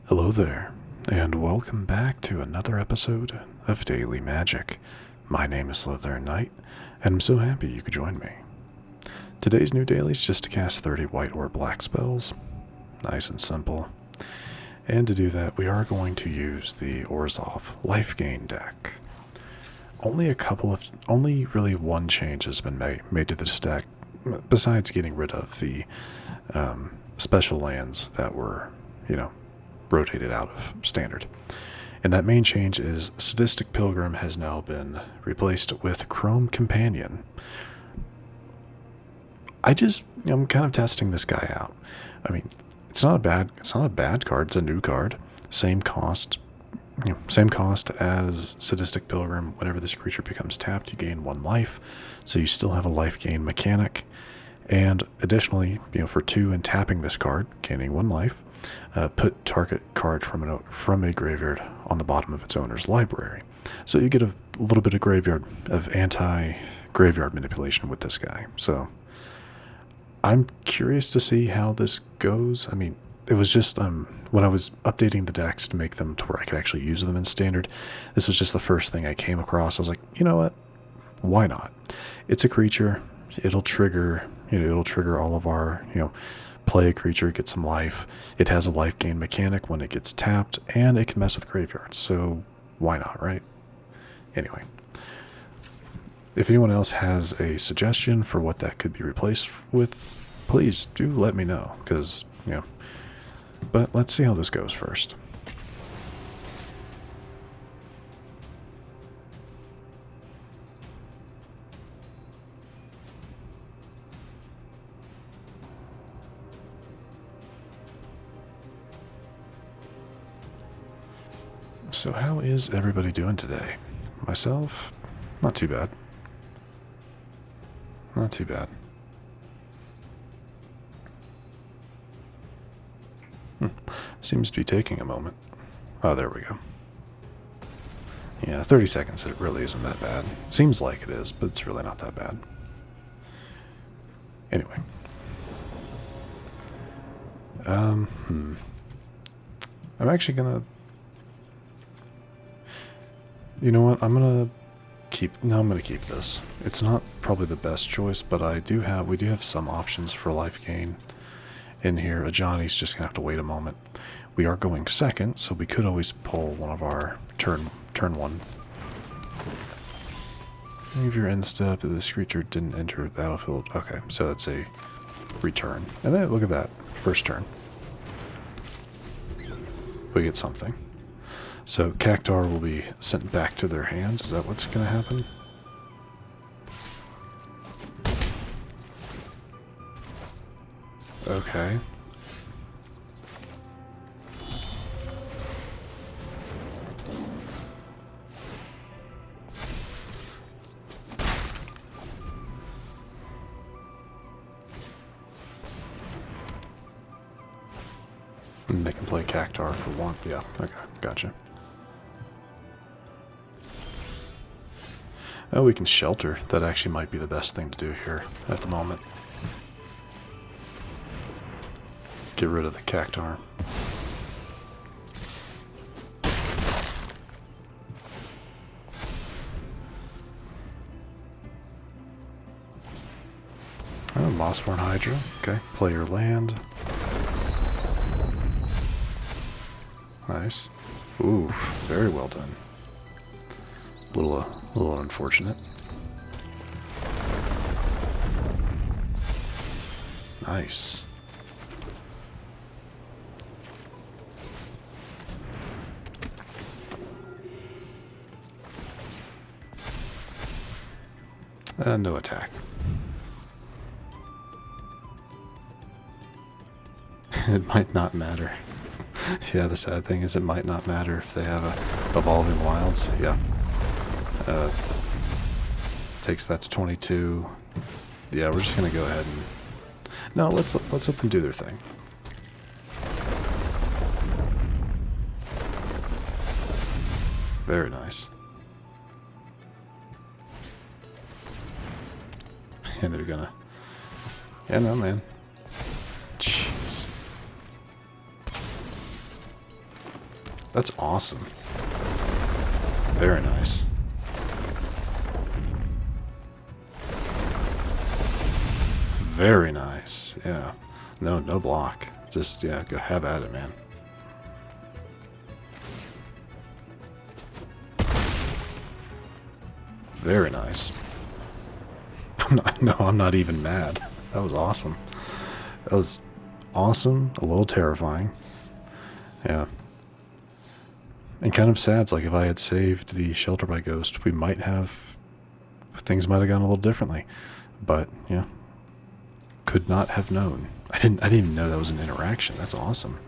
Hello there, and welcome back to another episode of Daily Magic. My name is SlytherinKnight, and I'm so happy you could join me. Today's new daily is just to cast 30 white or black spells. Nice and simple. And to do that, we are going to use the Orzhov LifeGain deck. Only really one change has been made to this deck, besides getting rid of the special lands that were, rotated out of standard. And that main change is Sadistic Pilgrim has now been replaced with Chrome Companion. I'm kind of testing this guy out. I mean, it's not a bad card. It's a new card. Same cost as Sadistic Pilgrim. Whenever this creature becomes tapped, you gain 1 life. So you still have a life gain mechanic. And additionally, for 2 and tapping this card, gaining 1 life, put target card from a graveyard on the bottom of its owner's library. So you get a little bit of anti-graveyard manipulation with this guy. So I'm curious to see how this goes. I mean, it was just when I was updating the decks to make them to where I could actually use them in standard, this was just the first thing I came across. I was like, you know what? Why not? It's a creature. It'll trigger all of our, play a creature, get some life. It has a life gain mechanic when it gets tapped, and it can mess with graveyards. So why not, right? Anyway, if anyone else has a suggestion for what that could be replaced with, please do let me know, because, but let's see how this goes first. So how is everybody doing today? Myself, not too bad. Not too bad. Seems to be taking a moment. Oh, there we go. Yeah, 30 seconds, it really isn't that bad. Seems like it is, but it's really not that bad. Anyway. I'm actually gonna... You know what? I'm gonna keep this. It's not probably the best choice, but we do have some options for life gain in here. Ajani's just gonna have to wait a moment. We are going second, so we could always pull one of our turn 1. Leave your end step that this creature didn't enter the battlefield. Okay, so that's a return. And then look at that. First turn. We get something. So Cactuar will be sent back to their hands. Is that what's going to happen? Okay. And they can play Cactuar for 1. Yeah, okay, gotcha. Oh, we can shelter. That actually might be the best thing to do here at the moment. Get rid of the Cactuar. Oh, Mossborn Hydra. Okay, play your land. Nice. Ooh, very well done. A little unfortunate. Nice. No attack. It might not matter. Yeah, the sad thing is it might not matter if they have Evolving Wilds. Yeah. Takes that to 22. Yeah, we're just gonna go ahead and... No, let's let them do their thing. Very nice. And they're gonna... Yeah, no, man. Jeez. That's awesome. Very nice. Very nice. Yeah. No block. Just, yeah, go have at it, man. Very nice. I'm not even mad. That was awesome. That was awesome, a little terrifying. Yeah. And kind of sad. It's like if I had saved the Shelter by Ghost, things might have gone a little differently. But, yeah. Could not have known. I didn't even know that was an interaction. That's awesome.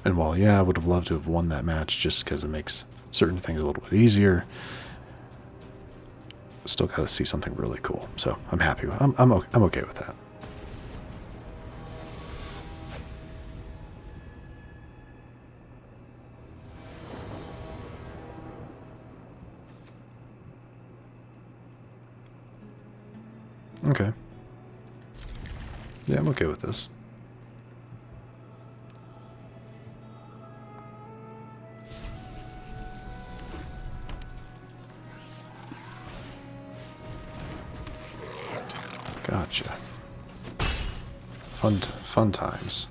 And while, yeah, I would have loved to have won that match just because it makes certain things a little bit easier, still got to see something really cool. So I'm happy. I'm okay with that. Okay. Yeah, I'm okay with this. Gotcha. Fun times.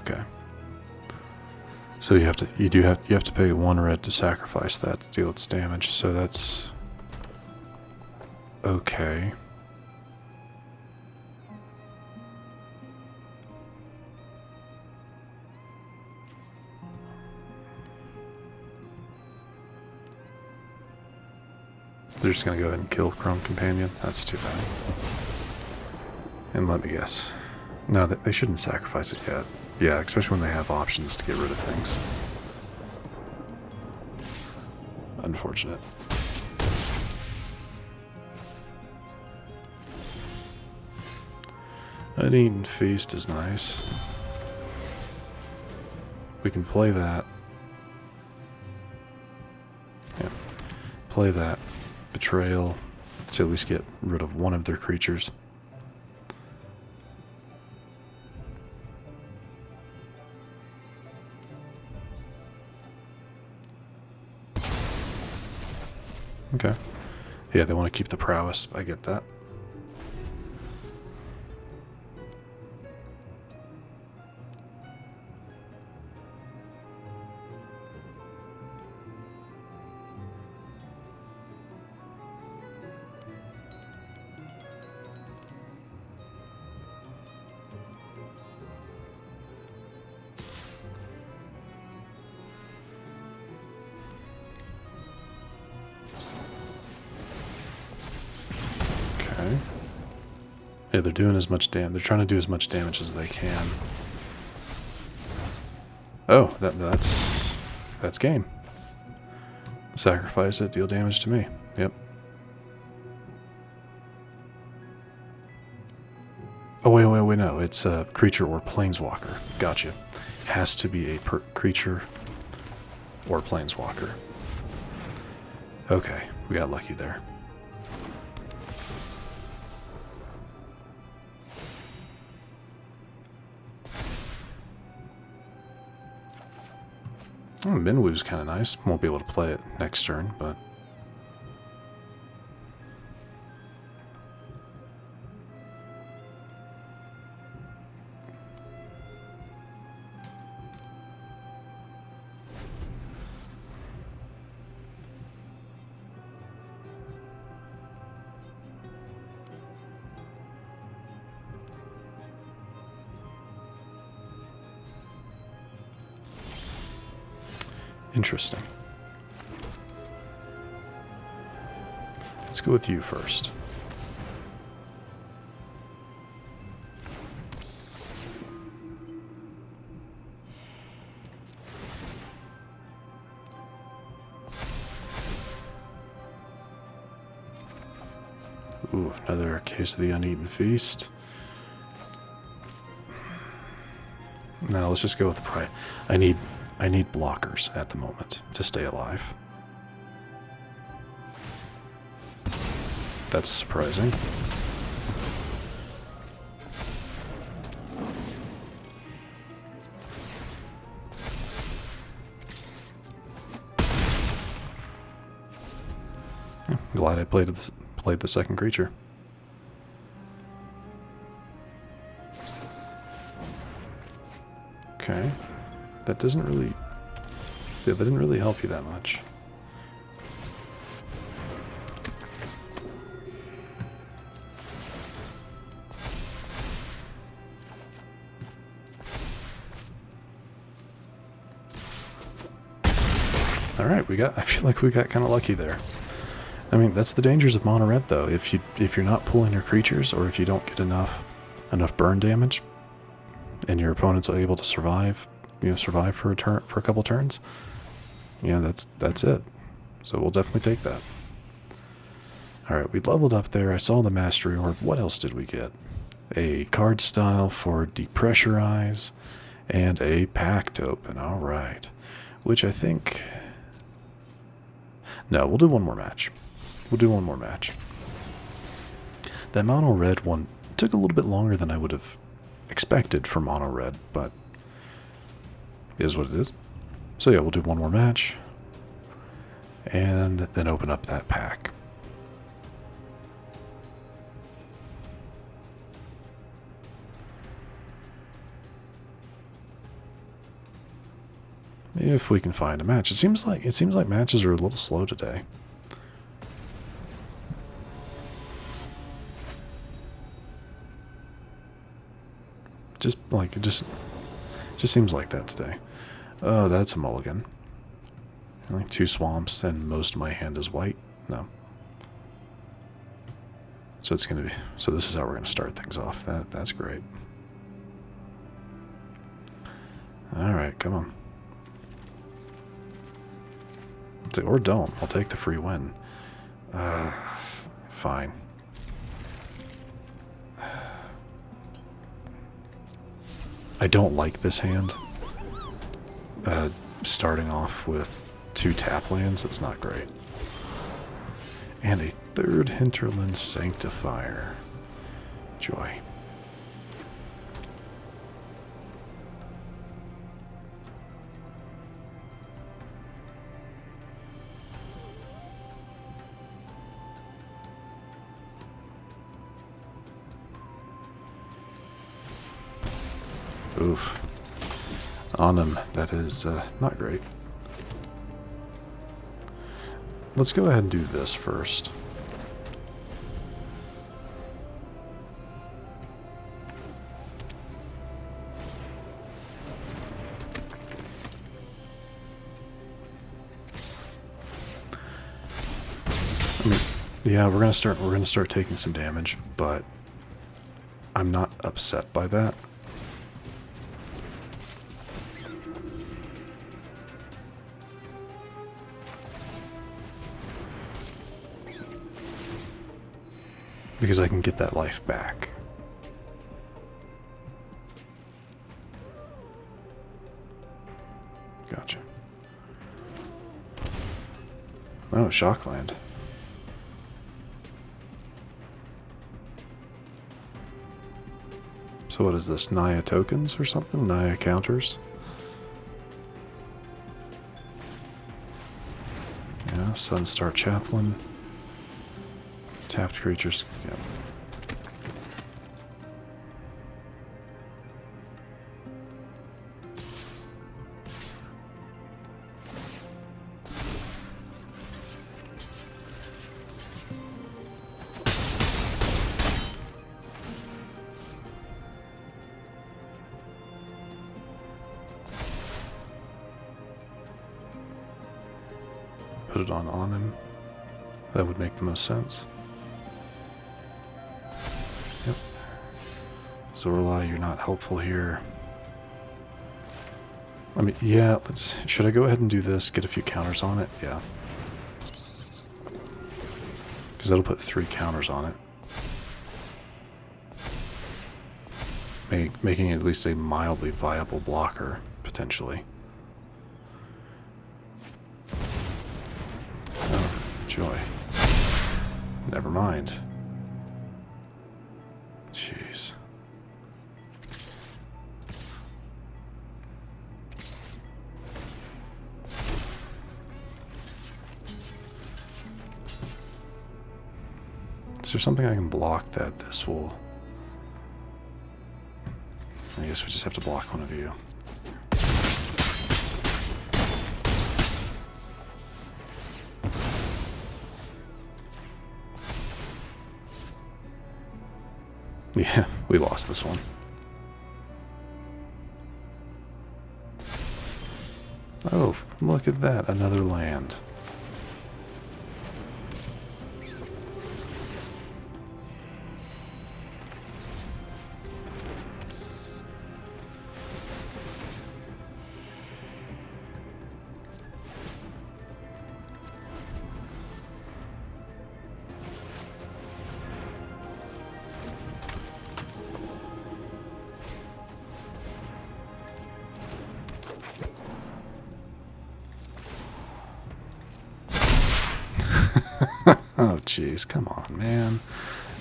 Okay. So you have to pay 1 red to sacrifice that to deal its damage. So that's okay. They're just gonna go ahead and kill Chrome Companion. That's too bad. And let me guess. No, they shouldn't sacrifice it yet. Yeah, especially when they have options to get rid of things. Unfortunate. Uneaten Feast is nice. We can play that. Yeah. Play that. Betrayal to at least get rid of one of their creatures. Okay. Yeah, they want to keep the prowess. I get that. Yeah, they're doing as much damage. They're trying to do as much damage as they can. Oh, that's game. Sacrifice it, deal damage to me. Yep. Oh, wait, no. It's a creature or planeswalker. Gotcha. Has to be a creature or planeswalker. Okay, we got lucky there. Oh, Minwu's kind of nice. Won't be able to play it next turn, but... Interesting. Let's go with you first. Ooh, another case of the Uneaten Feast. Now let's just go with the pride. I need blockers at the moment to stay alive. That's surprising. Glad I played the second creature. Okay, that doesn't really. Yeah, that didn't really help you that much. All right, I feel like we got kind of lucky there. I mean, that's the dangers of mono red, though. If you're not pulling your creatures, or if you don't get enough burn damage, and your opponent's able to survive, survive for a couple turns, that's it. So we'll definitely take that. All right, we leveled up there. I saw the Mastery Orb. What else did we get? A card style for Depressurize, and a Pact Open. All right, which I think. No, we'll do one more match. We'll do one more match. That mono red one took a little bit longer than I would have expected for mono red, but it is what it is. So yeah, we'll do one more match and then open up that pack. If we can find a match. It seems like matches are a little slow today. It just seems like that today. Oh, that's a mulligan. Like 2 swamps and most of my hand is white. No. So it's gonna be. So this is how we're gonna start things off. That's great. All right, come on. Or don't. I'll take the free win. Fine. I don't like this hand. Starting off with 2 tap lands, it's not great. And a 3rd Hinterland Sanctifier. Joy. Oof. On him, that is not great. Let's go ahead and do this first. I mean, yeah, we're gonna start taking some damage, but I'm not upset by that. Because I can get that life back. Gotcha. Oh, Shockland. So what is this? Naya tokens or something? Naya counters? Yeah, Sunstar Chaplain. Tapped creatures, yeah. Put it on him. That would make the most sense. Yep. Zoraline, you're not helpful here. I mean, yeah, should I go ahead and do this, get a few counters on it? Yeah. Because that'll put 3 counters on it. making at least a mildly viable blocker, potentially. Oh, joy. Never mind. Jeez. Is there something I can block that this will... I guess we just have to block one of you. Yeah, we lost this one. Oh, look at that, another land. Oh jeez, come on, man.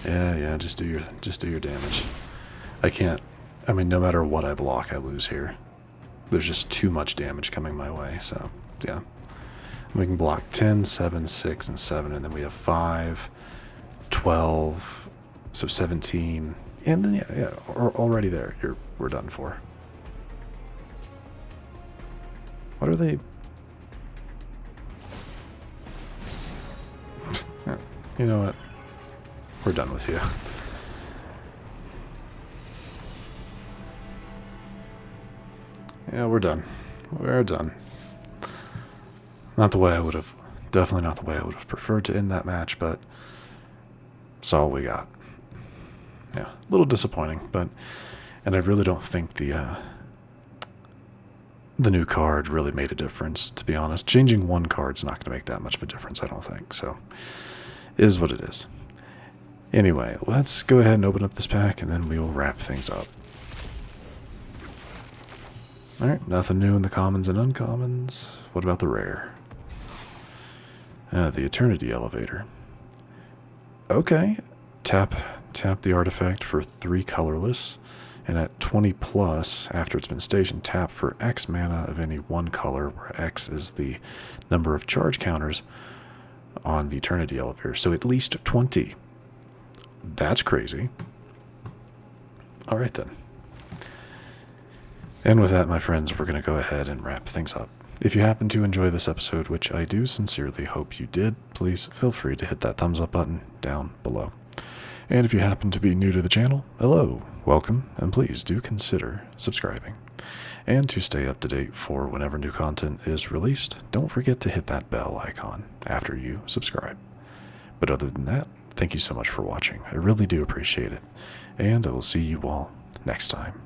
Yeah, just do your damage. I can't. I mean, no matter what I block, I lose here. There's just too much damage coming my way, so yeah. We can block 10, 7, 6, and 7, and then we have 5, 12, so 17, and then yeah, already there. We're done for. What are they? You know what? We're done with you. Yeah, we're done. We're done. Not the way I would have, definitely not the way I would have preferred to end that match, but it's all we got. Yeah, a little disappointing, but, and I really don't think the new card really made a difference, to be honest. Changing one card's not going to make that much of a difference, I don't think, so is what it is. Anyway, let's go ahead and open up this pack, and then we will wrap things up. Alright, nothing new in the commons and uncommons. What about the rare? The Eternity Elevator. Okay, tap the artifact for 3 colorless, and at 20 plus, after it's been stationed, tap for X mana of any one color, where X is the number of charge counters on the Eternity Elevator, so at least 20. That's crazy. Alright then. And with that, my friends, we're going to go ahead and wrap things up. If you happen to enjoy this episode, which I do sincerely hope you did, please feel free to hit that thumbs up button down below. And if you happen to be new to the channel, hello, welcome, and please do consider subscribing. And to stay up to date for whenever new content is released, don't forget to hit that bell icon after you subscribe. But other than that, thank you so much for watching. I really do appreciate it. And I will see you all next time.